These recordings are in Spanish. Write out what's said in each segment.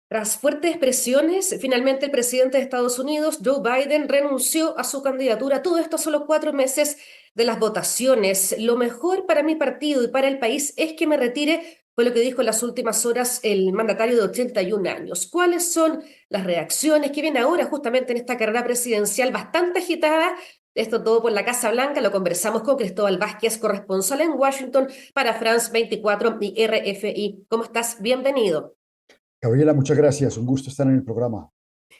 Tras fuertes presiones, finalmente el presidente de Estados Unidos, Joe Biden, renunció a su candidatura. Todo esto a solo 4 meses de las votaciones. Lo mejor para mi partido y para el país es que me retire, fue lo que dijo en las últimas horas el mandatario de 81 años. ¿Cuáles son las reacciones que vienen ahora justamente en esta carrera presidencial bastante agitada? Esto todo por la Casa Blanca, lo conversamos con Cristóbal Vázquez, corresponsal en Washington para France 24 y RFI. ¿Cómo estás? Bienvenido. Gabriela, muchas gracias. Un gusto estar en el programa.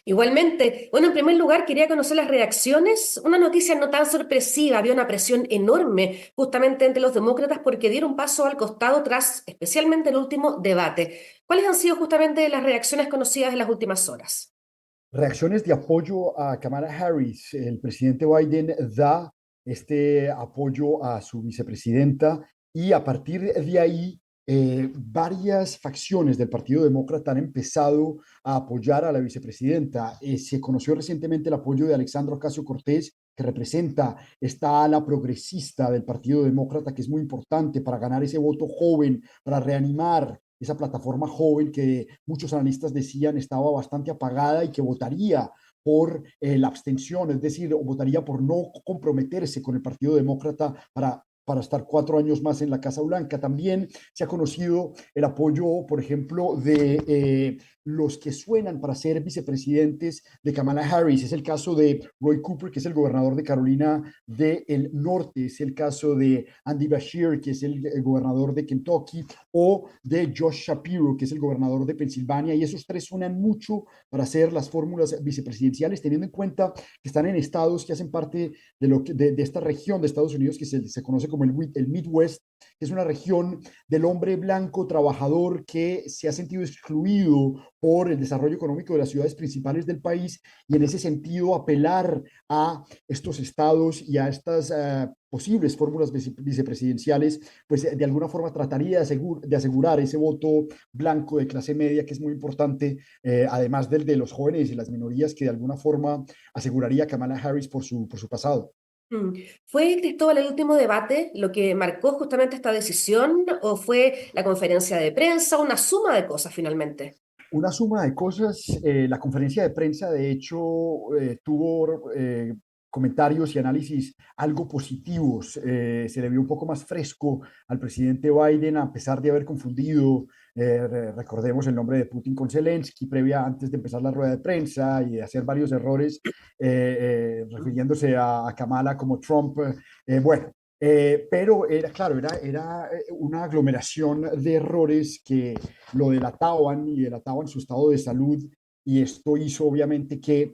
Igualmente, bueno, en primer lugar quería conocer las reacciones. Una noticia no tan sorpresiva, había una presión enorme justamente entre los demócratas porque dieron un paso al costado tras especialmente el último debate. ¿Cuáles han sido justamente las reacciones conocidas en las últimas horas? Reacciones de apoyo a Kamala Harris. El presidente Biden da este apoyo a su vicepresidenta y a partir de ahí varias facciones del Partido Demócrata han empezado a apoyar a la vicepresidenta. Se conoció recientemente el apoyo de Alexandra Ocasio-Cortez, que representa esta ala progresista del Partido Demócrata, que es muy importante para ganar ese voto joven, para reanimar esa plataforma joven que muchos analistas decían estaba bastante apagada y que votaría por la abstención, es decir, votaría por no comprometerse con el Partido Demócrata para estar 4 años más en la Casa Blanca. También se ha conocido el apoyo, por ejemplo, de los que suenan para ser vicepresidentes de Kamala Harris. Es el caso de Roy Cooper, que es el gobernador de Carolina del Norte, es el caso de Andy Beshear, que es el gobernador de Kentucky, o de Josh Shapiro, que es el gobernador de Pensilvania, y esos tres suenan mucho para hacer las fórmulas vicepresidenciales, teniendo en cuenta que están en estados que hacen parte de esta región de Estados Unidos que se conoce como el Midwest, que es una región del hombre blanco trabajador que se ha sentido excluido por el desarrollo económico de las ciudades principales del país, y en ese sentido apelar a estos estados y a estas posibles fórmulas vicepresidenciales, pues de alguna forma trataría de asegurar ese voto blanco de clase media, que es muy importante, además del de los jóvenes y las minorías, que de alguna forma aseguraría a Kamala Harris por su pasado. Mm. ¿Fue, Cristóbal, el último debate lo que marcó justamente esta decisión o fue la conferencia de prensa, una suma de cosas finalmente? Una suma de cosas. La conferencia de prensa, de hecho, tuvo comentarios y análisis algo positivos. Se le vio un poco más fresco al presidente Biden, a pesar de haber confundido, recordemos el nombre de Putin con Zelensky, antes de empezar la rueda de prensa y de hacer varios errores, refiriéndose a Kamala como Trump. Bueno. Pero era, claro, era una aglomeración de errores que lo delataban y delataban su estado de salud, y esto hizo obviamente que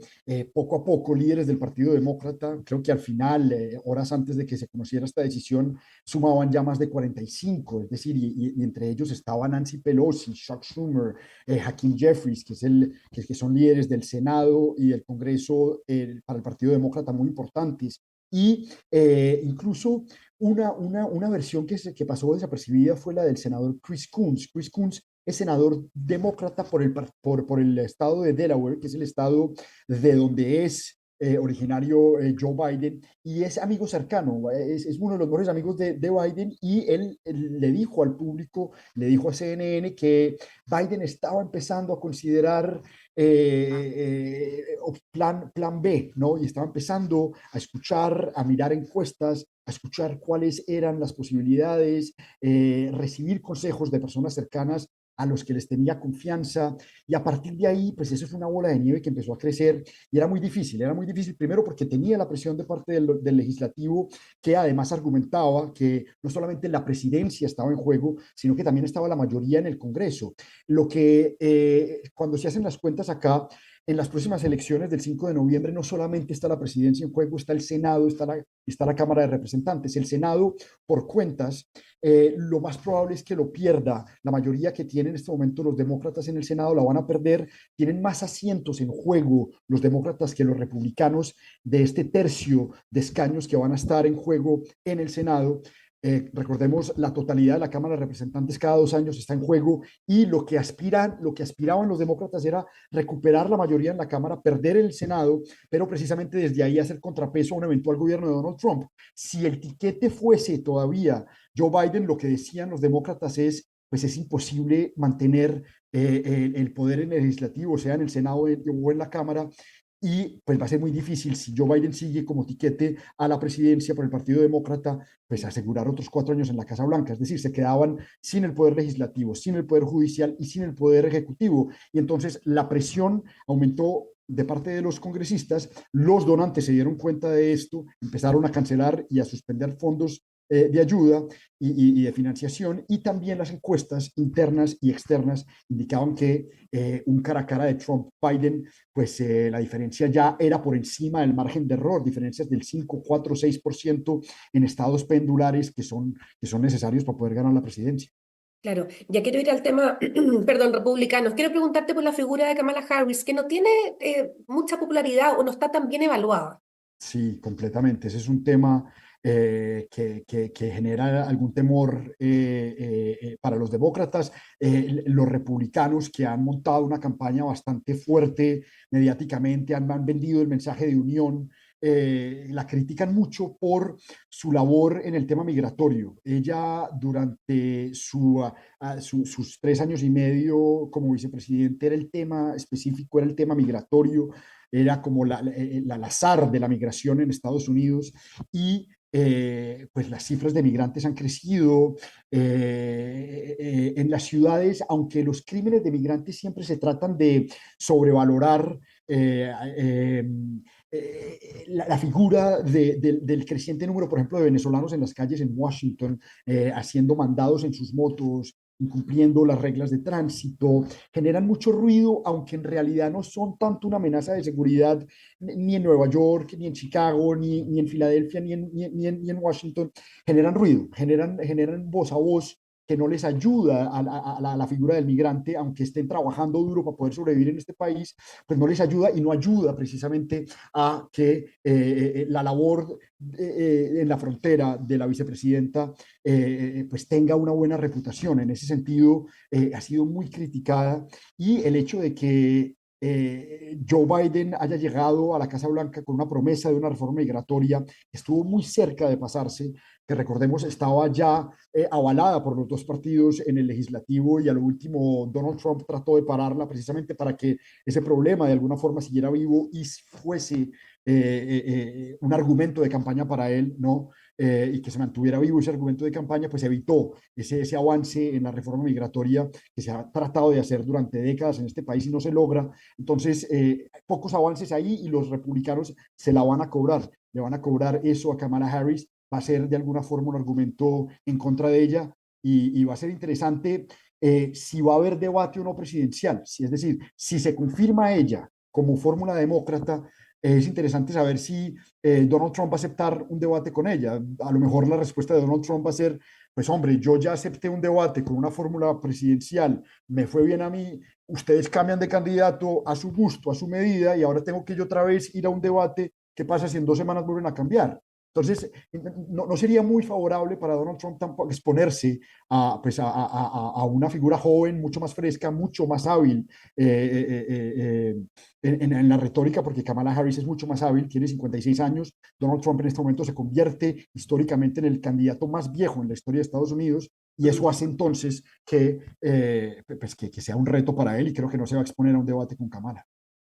poco a poco líderes del Partido Demócrata, creo que al final, horas antes de que se conociera esta decisión, sumaban ya más de 45, es decir, y entre ellos estaban Nancy Pelosi, Chuck Schumer, Hakeem Jeffries, que son líderes del Senado y del Congreso para el Partido Demócrata muy importantes. Y incluso una versión que pasó desapercibida fue la del senador Chris Coons. Chris Coons es senador demócrata por el estado de Delaware, que es el estado de donde es originario Joe Biden, y es amigo cercano, es uno de los mejores amigos de Biden, y él le dijo al público, le dijo a CNN que Biden estaba empezando a considerar plan B, ¿no? Y estaba empezando a escuchar, a mirar encuestas, a escuchar cuáles eran las posibilidades, recibir consejos de personas cercanas a los que les tenía confianza, y a partir de ahí, pues eso es una bola de nieve que empezó a crecer, y era muy difícil primero porque tenía la presión de parte del legislativo, que además argumentaba que no solamente la presidencia estaba en juego, sino que también estaba la mayoría en el Congreso. Lo que cuando se hacen las cuentas acá, en las próximas elecciones del 5 de noviembre no solamente está la presidencia en juego, está el Senado, está la Cámara de Representantes. El Senado, por cuentas, lo más probable es que lo pierda. La mayoría que tienen en este momento los demócratas en el Senado la van a perder. Tienen más asientos en juego los demócratas que los republicanos de este tercio de escaños que van a estar en juego en el Senado. Recordemos, la totalidad de la Cámara de Representantes cada 2 años está en juego y lo que aspiraban los demócratas era recuperar la mayoría en la Cámara, perder el Senado, pero precisamente desde ahí hacer contrapeso a un eventual gobierno de Donald Trump. Si el tiquete fuese todavía Joe Biden, lo que decían los demócratas es, pues es imposible mantener el poder en el legislativo, sea en el Senado o en la Cámara, y pues va a ser muy difícil si Joe Biden sigue como tiquete a la presidencia por el Partido Demócrata, pues asegurar otros 4 años en la Casa Blanca. Es decir, se quedaban sin el poder legislativo, sin el poder judicial y sin el poder ejecutivo. Y entonces la presión aumentó de parte de los congresistas. Los donantes se dieron cuenta de esto, empezaron a cancelar y a suspender fondos de ayuda y de financiación, y también las encuestas internas y externas indicaban que un cara a cara de Trump-Biden, pues la diferencia ya era por encima del margen de error, diferencias del 5, 4, 6% en estados pendulares que son necesarios para poder ganar la presidencia. Claro, ya quiero ir al tema, perdón, republicanos. Quiero preguntarte por la figura de Kamala Harris, que no tiene mucha popularidad o no está tan bien evaluada. Sí, completamente. Ese es un tema que genera algún temor para los demócratas. Los republicanos, que han montado una campaña bastante fuerte mediáticamente, han vendido el mensaje de unión, la critican mucho por su labor en el tema migratorio. Ella, durante sus 3 años y medio como vicepresidente, era el tema específico, era el tema migratorio, era como la azar de la migración en Estados Unidos, y pues las cifras de migrantes han crecido en las ciudades, aunque los crímenes de migrantes siempre se tratan de sobrevalorar. eh, eh, la figura del creciente número, por ejemplo, de venezolanos en las calles en Washington, haciendo mandados en sus motos, incumpliendo las reglas de tránsito, generan mucho ruido, aunque en realidad no son tanto una amenaza de seguridad ni en Nueva York, ni en Chicago, ni en Filadelfia, ni en Washington. Generan ruido, generan voz a voz que no les ayuda a la figura del migrante, aunque estén trabajando duro para poder sobrevivir en este país, pues no les ayuda, y no ayuda precisamente a que la labor en la frontera de la vicepresidenta pues tenga una buena reputación. En ese sentido, ha sido muy criticada, y el hecho de que Joe Biden haya llegado a la Casa Blanca con una promesa de una reforma migratoria estuvo muy cerca de pasarse, que recordemos estaba ya avalada por los dos partidos en el legislativo, y a lo último Donald Trump trató de pararla precisamente para que ese problema de alguna forma siguiera vivo y fuese un argumento de campaña para él, ¿no? Y que se mantuviera vivo ese argumento de campaña, pues evitó ese avance en la reforma migratoria que se ha tratado de hacer durante décadas en este país y no se logra. Entonces, pocos avances ahí, y los republicanos se la van a cobrar, le van a cobrar eso a Kamala Harris, va a ser de alguna forma un argumento en contra de ella, y va a ser interesante si va a haber debate o no presidencial, es decir, si se confirma ella como fórmula demócrata, es interesante saber si Donald Trump va a aceptar un debate con ella. A lo mejor la respuesta de Donald Trump va a ser, pues hombre, yo ya acepté un debate con una fórmula presidencial, me fue bien a mí, ustedes cambian de candidato a su gusto, a su medida, y ahora tengo que yo otra vez ir a un debate. ¿Qué pasa si en 2 semanas vuelven a cambiar? Entonces, no sería muy favorable para Donald Trump tampoco exponerse pues a una figura joven, mucho más fresca, mucho más hábil en la retórica, porque Kamala Harris es mucho más hábil, tiene 56 años. Donald Trump en este momento se convierte históricamente en el candidato más viejo en la historia de Estados Unidos, y eso hace entonces que sea un reto para él, y creo que no se va a exponer a un debate con Kamala.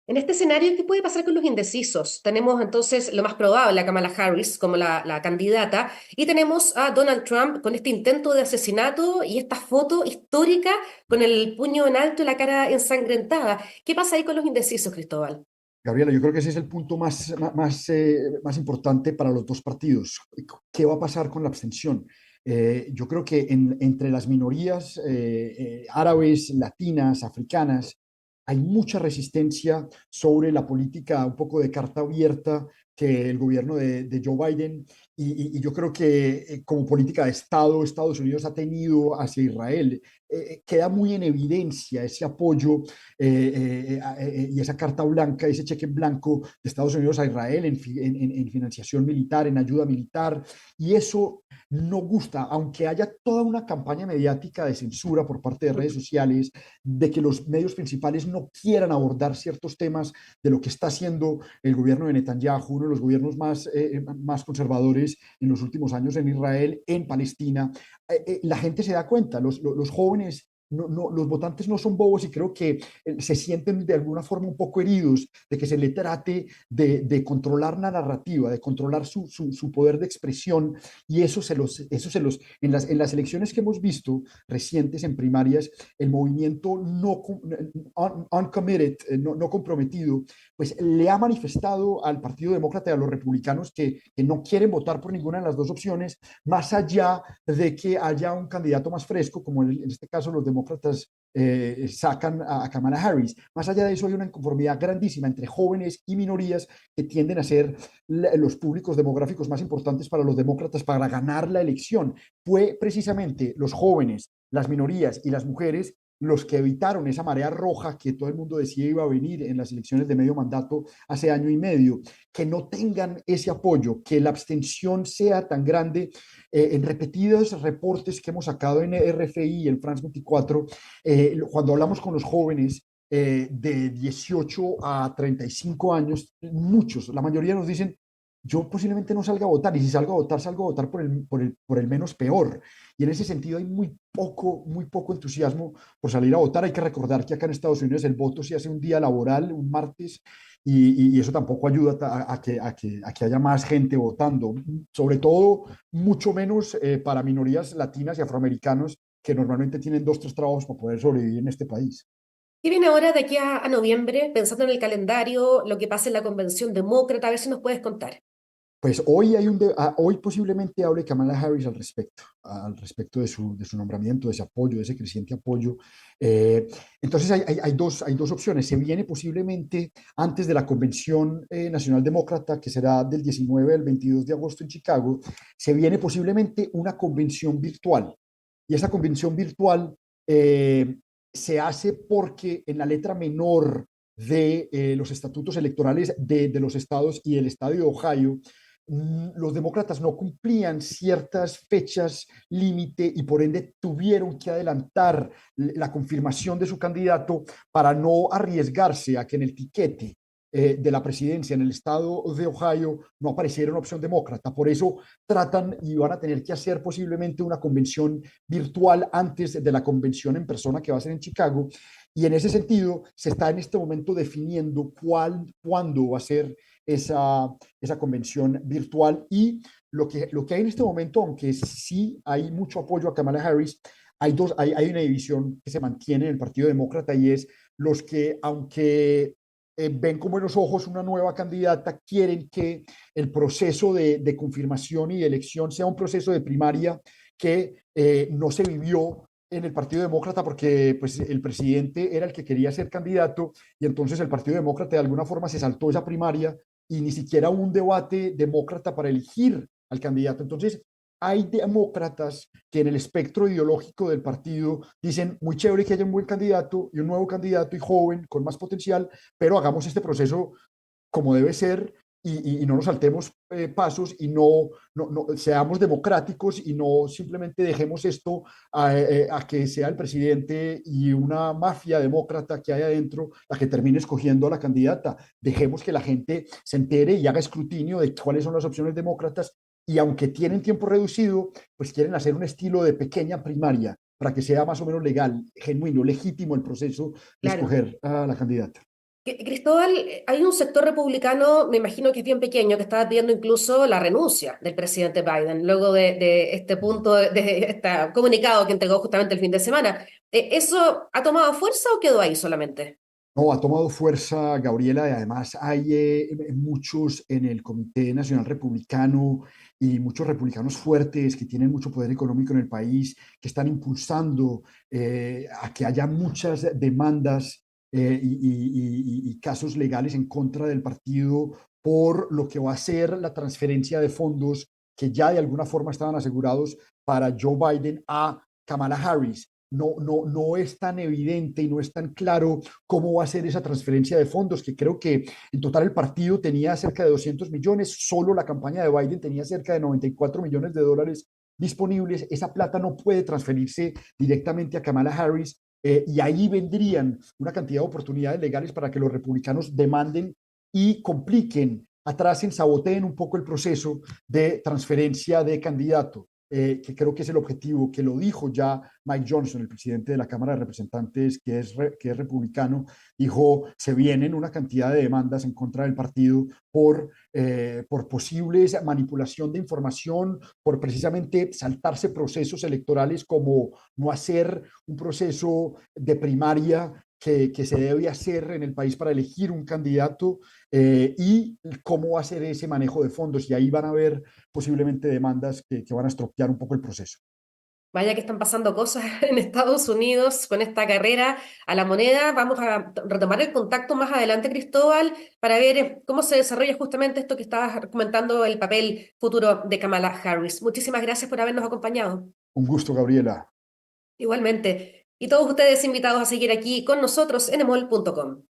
En este escenario, ¿qué puede pasar con los indecisos? Tenemos entonces lo más probable a Kamala Harris como la candidata y tenemos a Donald Trump con este intento de asesinato y esta foto histórica con el puño en alto y la cara ensangrentada. ¿Qué pasa ahí con los indecisos, Cristóbal? Gabriela, yo creo que ese es el punto más importante para los dos partidos. ¿Qué va a pasar con la abstención? Yo creo que entre las minorías árabes, latinas, africanas, hay mucha resistencia sobre la política un poco de carta abierta que el gobierno de Joe Biden, y yo creo que como política de Estado, Estados Unidos ha tenido hacia Israel. queda muy en evidencia ese apoyo y esa carta blanca, ese cheque en blanco de Estados Unidos a Israel en financiación militar, en ayuda militar, y eso no gusta, aunque haya toda una campaña mediática de censura por parte de redes sociales, de que los medios principales no quieran abordar ciertos temas de lo que está haciendo el gobierno de Netanyahu, uno de los gobiernos más conservadores en los últimos años en Israel, en Palestina. La gente se da cuenta, los jóvenes los votantes no son bobos y creo que se sienten de alguna forma un poco heridos de que se le trate de controlar la narrativa, de controlar su poder de expresión y en las elecciones que hemos visto recientes en primarias, el movimiento uncommitted, no comprometido, pues le ha manifestado al Partido Demócrata y a los republicanos que no quieren votar por ninguna de las dos opciones, más allá de que haya un candidato más fresco, como en este caso los demócratas sacan a Kamala Harris. Más allá de eso hay una inconformidad grandísima entre jóvenes y minorías que tienden a ser los públicos demográficos más importantes para los demócratas para ganar la elección. Fue precisamente los jóvenes, las minorías y las mujeres los que evitaron esa marea roja que todo el mundo decía iba a venir en las elecciones de medio mandato hace año y medio, que no tengan ese apoyo, que la abstención sea tan grande. En repetidos reportes que hemos sacado en RFI y en France 24, cuando hablamos con los jóvenes de 18 a 35 años, muchos, la mayoría nos dicen, yo posiblemente no salga a votar, y si salgo a votar por el menos peor. Y en ese sentido hay muy poco entusiasmo por salir a votar. Hay que recordar que acá en Estados Unidos el voto se hace un día laboral, un martes, y eso tampoco ayuda a que haya más gente votando, sobre todo mucho menos para minorías latinas y afroamericanos que normalmente tienen dos, tres trabajos para poder sobrevivir en este país. ¿Qué viene ahora de aquí a noviembre, pensando en el calendario, lo que pasa en la convención demócrata? A ver si nos puedes contar. Pues hoy, hoy posiblemente hable Kamala Harris al respecto de su nombramiento, de ese apoyo, de ese creciente apoyo. Eh, entonces hay dos opciones. Se viene posiblemente antes de la Convención Nacional Demócrata, que será del 19 al 22 de agosto en Chicago, se viene posiblemente una convención virtual. Y esa convención virtual se hace porque en la letra menor de los estatutos electorales de los estados y el estado de Ohio, los demócratas no cumplían ciertas fechas límite y por ende tuvieron que adelantar la confirmación de su candidato para no arriesgarse a que en el tiquete de la presidencia en el estado de Ohio no apareciera una opción demócrata. Por eso tratan y van a tener que hacer posiblemente una convención virtual antes de la convención en persona que va a ser en Chicago. Y en ese sentido, se está en este momento definiendo cuándo va a ser esa convención virtual. Y lo que hay en este momento, aunque sí hay mucho apoyo a Kamala Harris, hay una división que se mantiene en el Partido Demócrata y es los que, aunque ven con buenos ojos una nueva candidata, quieren que el proceso de confirmación y de elección sea un proceso de primaria que no se vivió en el Partido Demócrata porque pues, el presidente era el que quería ser candidato y entonces el Partido Demócrata de alguna forma se saltó esa primaria y ni siquiera un debate demócrata para elegir al candidato. Entonces, hay demócratas que en el espectro ideológico del partido dicen, muy chévere que haya un buen candidato y un nuevo candidato y joven, con más potencial, pero hagamos este proceso como debe ser y no nos saltemos pasos y seamos democráticos y no simplemente dejemos esto a que sea el presidente y una mafia demócrata que hay adentro la que termine escogiendo a la candidata. Dejemos que la gente se entere y haga escrutinio de cuáles son las opciones demócratas y aunque tienen tiempo reducido, pues quieren hacer un estilo de pequeña primaria para que sea más o menos legal, genuino, legítimo el proceso de Claro. escoger a la candidata. Cristóbal, hay un sector republicano, me imagino que es bien pequeño, que estaba pidiendo incluso la renuncia del presidente Biden, luego de este punto, de este comunicado que entregó justamente el fin de semana. ¿Eso ha tomado fuerza o quedó ahí solamente? No, ha tomado fuerza, Gabriela, y además hay muchos en el Comité Nacional Republicano y muchos republicanos fuertes que tienen mucho poder económico en el país, que están impulsando a que haya muchas demandas y casos legales en contra del partido por lo que va a ser la transferencia de fondos que ya de alguna forma estaban asegurados para Joe Biden a Kamala Harris. no es tan evidente y no es tan claro cómo va a ser esa transferencia de fondos, que creo que en total el partido tenía cerca de 200 millones, solo la campaña de Biden tenía cerca de 94 millones de dólares disponibles. Esa plata no puede transferirse directamente a Kamala Harris, y ahí vendrían una cantidad de oportunidades legales para que los republicanos demanden y compliquen, atrasen, saboteen un poco el proceso de transferencia de candidato, que creo que es el objetivo, que lo dijo ya Mike Johnson, el presidente de la Cámara de Representantes, que es republicano, dijo, se vienen una cantidad de demandas en contra del partido por posibles manipulación de información, por precisamente saltarse procesos electorales como no hacer un proceso de primaria que se debe hacer en el país para elegir un candidato, y cómo va a ser ese manejo de fondos. Y ahí van a haber posiblemente demandas que van a estropear un poco el proceso. Vaya que están pasando cosas en Estados Unidos con esta carrera a la moneda. Vamos a retomar el contacto más adelante, Cristóbal, para ver cómo se desarrolla justamente esto que estabas comentando, el papel futuro de Kamala Harris. Muchísimas gracias por habernos acompañado. Un gusto, Gabriela. Igualmente. Y todos ustedes invitados a seguir aquí con nosotros en emol.com.